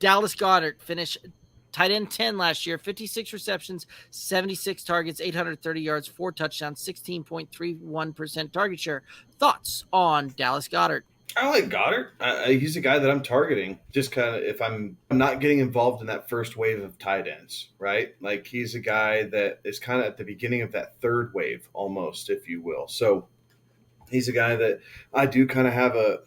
Dallas Goedert finished tight end 10 last year, 56 receptions, 76 targets, 830 yards, 4 touchdowns, 16.31% target share. Thoughts on Dallas Goedert? I like Goddard. He's a guy that I'm targeting. Just kind of if I'm not getting involved in that first wave of tight ends, right? Like he's a guy that is kind of at the beginning of that third wave, almost, if you will. So he's a guy that I do kind of have a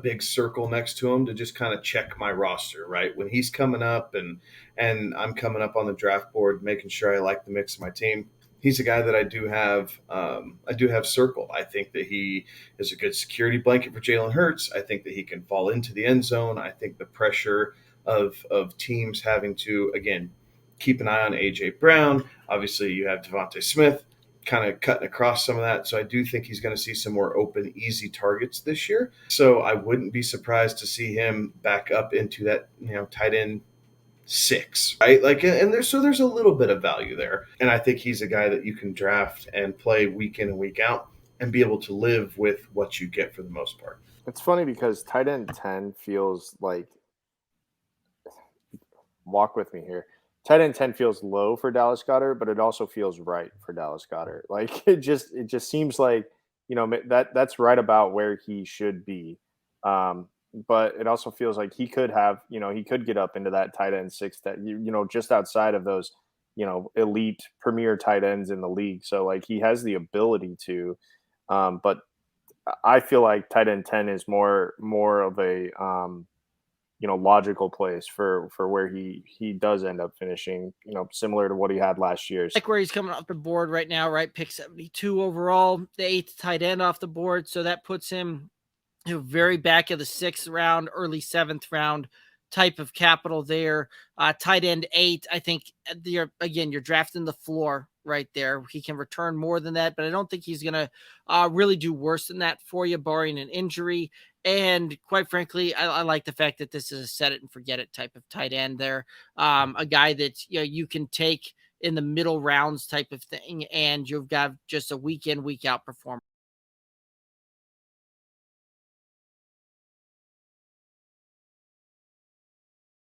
big circle next to him to just kind of check my roster, right? When he's coming up and I'm coming up on the draft board, making sure I like the mix of my team. He's a guy that I do have. I do have circled. I think that he is a good security blanket for Jalen Hurts. I think that he can fall into the end zone. I think the pressure of teams having to again keep an eye on AJ Brown. Obviously, you have Devontae Smith kind of cutting across some of that. So I do think he's going to see some more open, easy targets this year. So I wouldn't be surprised to see him back up into that, tight end 6, right? Like, and there's a little bit of value there. And I think he's a guy that you can draft and play week in and week out and be able to live with what you get for the most part. It's funny because tight end 10 feels like, walk with me here. Tight end 10 feels low for Dallas Goedert, but it also feels right for Dallas Goedert. Like it just seems like, that's right about where he should be. But it also feels like he could have, he could get up into that tight end 6 that, just outside of those, elite premier tight ends in the league. So like he has the ability to, but I feel like tight end 10 is more of a, logical place for where he does end up finishing, similar to what he had last year. Like where he's coming off the board right now, right? Pick 72 overall, the 8th tight end off the board. So that puts him very back of the 6th round, early 7th round type of capital there. Tight end 8, I think you're drafting the floor right there. He can return more than that, but I don't think he's going to really do worse than that for you, barring an injury. And quite frankly, I like the fact that this is a set it and forget it type of tight end there. A guy that you can take in the middle rounds type of thing, and you've got just a week in, week out performance.